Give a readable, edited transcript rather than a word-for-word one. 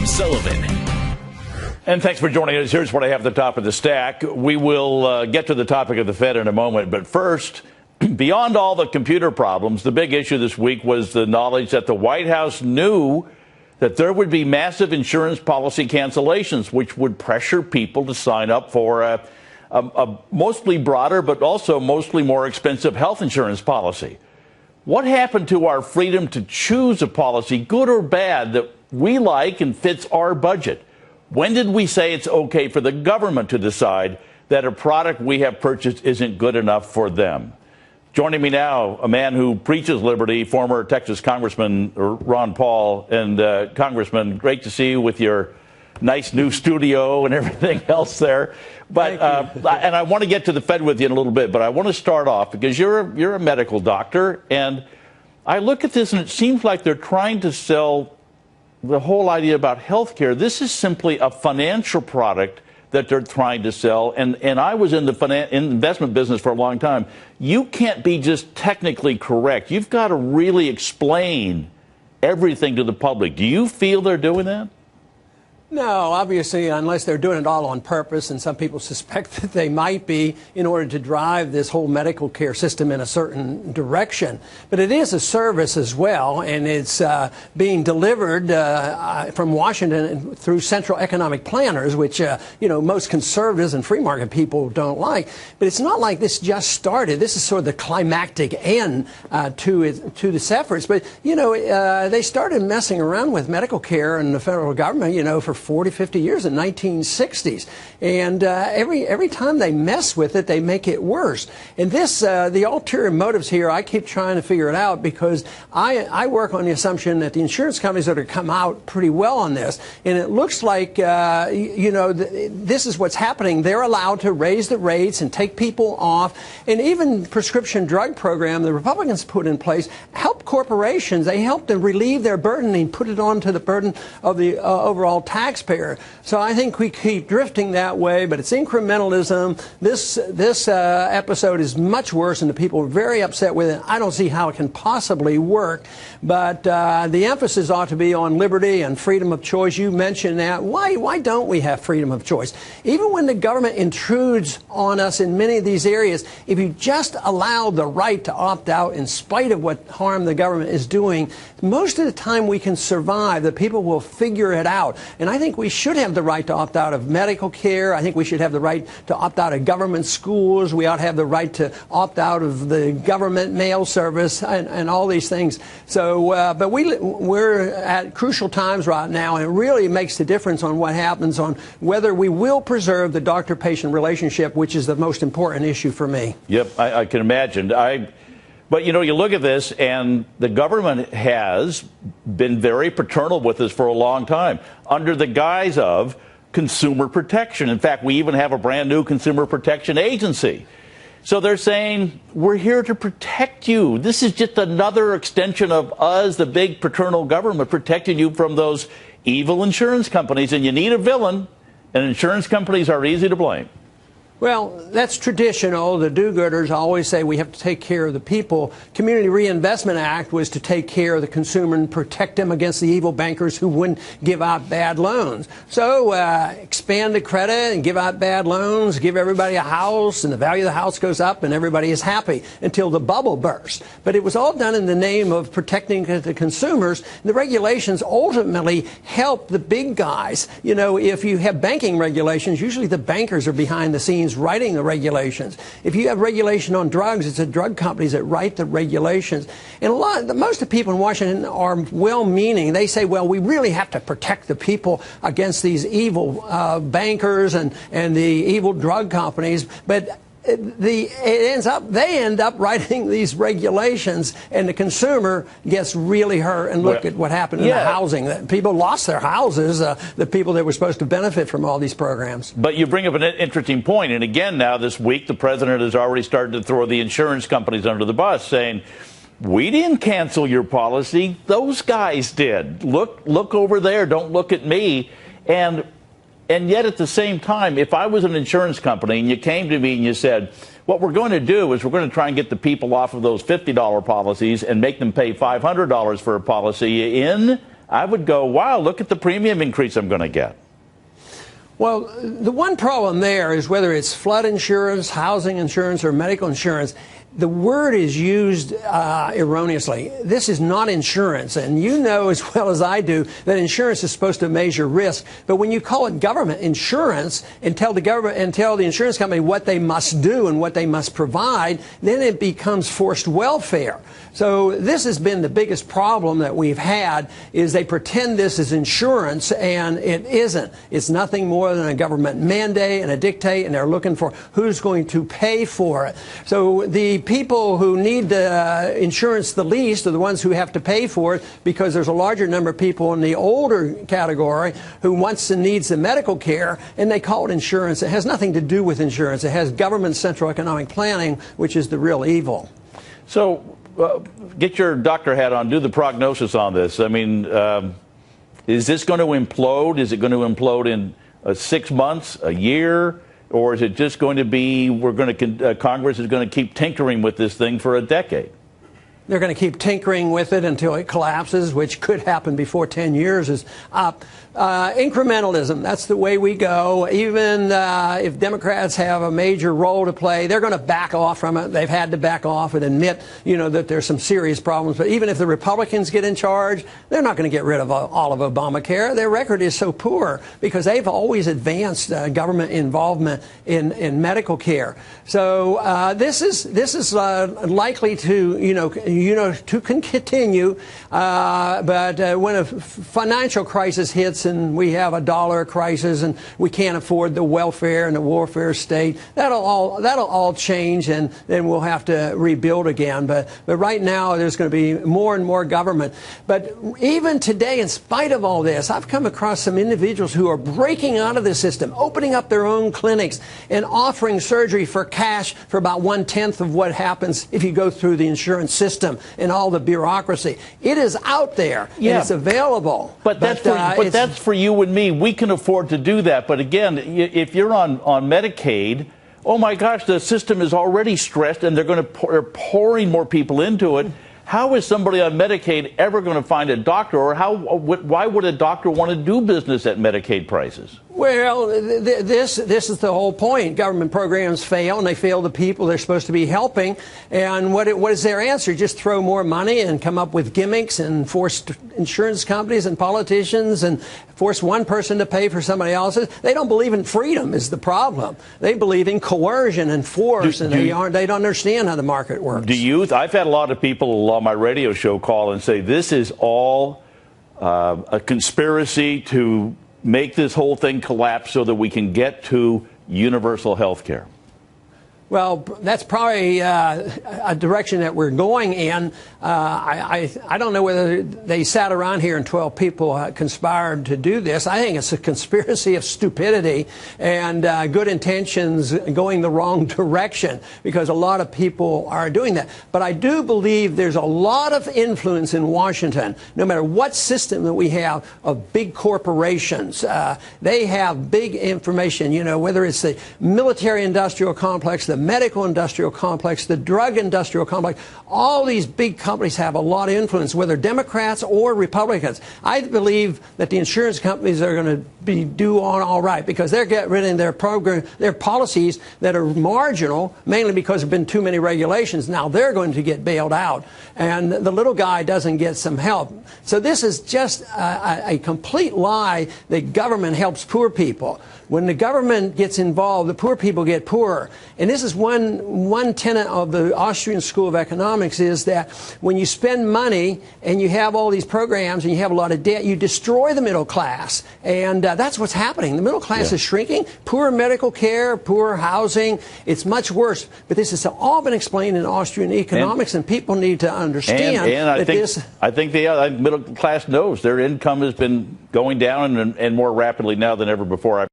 Sullivan. And thanks for joining us. Here's what I have at the top of the stack. We will get to the topic of the Fed in a moment. But first, beyond all the computer problems, the big issue this week was the knowledge that the White House knew that there would be massive insurance policy cancellations, which would pressure people to sign up for a mostly broader but also mostly more expensive health insurance policy. What happened to our freedom to choose a policy, good or bad, that we like and fits our budget? When did we say it's okay for the government to decide that a product we have purchased isn't good enough for them? Joining me now, a man who preaches liberty, former Texas Congressman Ron Paul. And Congressman, great to see you with your nice new studio and everything else there. But and I want to get to the Fed with you in a little bit, but I want to start off because you're a medical doctor, and I look at this and it seems like they're trying to sell the whole idea about health care. This is simply a financial product that they're trying to sell. And I was in the investment business for a long time. You can't be just technically correct. You've got to really explain everything to the public. Do you feel they're doing that? No, obviously, unless they're doing it all on purpose, and some people suspect that they might be, in order to drive this whole medical care system in a certain direction. But it is a service as well, and it's being delivered from Washington through central economic planners, which, most conservatives and free market people don't like. But it's not like this just started. This is sort of the climactic end to this efforts. But, they started messing around with medical care in the federal government, for 40, 50 years in the 1960s. And every time they mess with it, they make it worse. And this, the ulterior motives here, I keep trying to figure it out because I work on the assumption that the insurance companies are going to come out pretty well on this. And it looks like, this is what's happening. They're allowed to raise the rates and take people off. And even prescription drug program the Republicans put in place help corporations. They help them relieve their burden and put it onto the burden of the overall taxpayer. So I think we keep drifting that way, but it's incrementalism. This episode is much worse, and the people are very upset with it. I don't see how it can possibly work, but the emphasis ought to be on liberty and freedom of choice. You mentioned that. Why don't we have freedom of choice? Even when the government intrudes on us in many of these areas, if you just allow the right to opt out in spite of what harm the government is doing, most of the time we can survive. The people will figure it out. And I think we should have the right to opt out of medical care. I think we should have the right to opt out of government schools. We ought to have the right to opt out of the government mail service and all these things. So, but we're at crucial times right now, and it really makes the difference on what happens on whether we will preserve the doctor-patient relationship, which is the most important issue for me. Yep, I can imagine. But, you look at this, and the government has been very paternal with us for a long time under the guise of consumer protection. In fact, we even have a brand new consumer protection agency. So they're saying, we're here to protect you. This is just another extension of us, the big paternal government, protecting you from those evil insurance companies. And you need a villain, and insurance companies are easy to blame. Well, that's traditional. The do-gooders always say we have to take care of the people. Community Reinvestment Act was to take care of the consumer and protect them against the evil bankers who wouldn't give out bad loans. So expand the credit and give out bad loans, give everybody a house, and the value of the house goes up and everybody is happy until the bubble bursts. But it was all done in the name of protecting the consumers. The regulations ultimately help the big guys. If you have banking regulations, usually the bankers are behind the scenes writing the regulations. If you have regulation on drugs, it's the drug companies that write the regulations. And most of the people in Washington are well-meaning. They say, well, we really have to protect the people against these evil bankers and the evil drug companies. But they end up writing these regulations, and the consumer gets really hurt. And look at what happened in the housing. People lost their houses, the people that were supposed to benefit from all these programs. But you bring up an interesting point. And again, now this week, the president has already started to throw the insurance companies under the bus, saying, we didn't cancel your policy. Those guys did. Look over there. Don't look at me. And yet at the same time, if I was an insurance company and you came to me and you said, what we're going to do is we're going to try and get the people off of those $50 policies and make them pay $500 for a policy in I would go, wow, look at the premium increase I'm going to get. Well, the one problem there is whether it's flood insurance, housing insurance, or medical insurance, the word is used erroneously. This is not insurance, and you know as well as I do that insurance is supposed to measure risk. But when you call it government insurance and tell the insurance company what they must do and what they must provide, then it becomes forced welfare. So this has been the biggest problem that we've had, is they pretend this is insurance, and it isn't. It's nothing more than a government mandate and a dictate, and they're looking for who's going to pay for it. So the people who need the insurance the least are the ones who have to pay for it, because there's a larger number of people in the older category who wants and needs the medical care, and they call it insurance. It has nothing to do with insurance. It has government central economic planning, which is the real evil. So get your doctor hat on, do the prognosis on this. I mean, is this going to implode? Is it going to implode in 6 months, a year? Or is it just going to be Congress is going to keep tinkering with this thing for a decade? They're going to keep tinkering with it until it collapses, which could happen before 10 years is up. Incrementalism, that's the way we go. Even if Democrats have a major role to play, they're going to back off from it. They've had to back off and admit, that there's some serious problems. But even if the Republicans get in charge, they're not going to get rid of all of Obamacare. Their record is so poor because they've always advanced government involvement in medical care. So this is likely to continue. But when a financial crisis hits and we have a dollar crisis and we can't afford the welfare and the warfare state, that'll all change, and then we'll have to rebuild again. But right now there's going to be more and more government. But even today, in spite of all this, I've come across some individuals who are breaking out of the system, opening up their own clinics and offering surgery for cash for about 1/10 of what happens if you go through the insurance system and all the bureaucracy. It is out there, and it's available. But that's for you and me. We can afford to do that. But again, if you're on Medicaid, oh my gosh, the system is already stressed, and they're pouring more people into it. How is somebody on Medicaid ever going to find a doctor, or why would a doctor want to do business at Medicaid prices? Well, this is the whole point. Government programs fail, and they fail the people they're supposed to be helping. And what is their answer? Just throw more money and come up with gimmicks and force insurance companies and politicians and force one person to pay for somebody else's. They don't believe in freedom is the problem. They believe in coercion and force, and they don't understand how the market works. I've had a lot of people on my radio show call and say this is all a conspiracy to make this whole thing collapse so that we can get to universal health care. Well, that's probably a direction that we're going in. I don't know whether they sat around here and 12 people conspired to do this. I think it's a conspiracy of stupidity and good intentions going the wrong direction, because a lot of people are doing that. But I do believe there's a lot of influence in Washington, no matter what system that we have, of big corporations. They have big information, whether it's the military-industrial complex, the medical-industrial complex, the drug-industrial complex. All these big companies have a lot of influence, whether Democrats or Republicans. I believe that the insurance companies are going to be all right, because they're getting rid of their policies that are marginal, mainly because there have been too many regulations. Now they're going to get bailed out, and the little guy doesn't get some help. So this is just a complete lie that government helps poor people. When the government gets involved, the poor people get poorer. And this is one tenet of the Austrian School of Economics, is that when you spend money and you have all these programs and you have a lot of debt, you destroy the middle class. And that's what's happening. The middle class is shrinking. Poor medical care, poor housing. It's much worse. But this has all been explained in Austrian economics, and people need to understand I think the middle class knows their income has been going down and more rapidly now than ever before.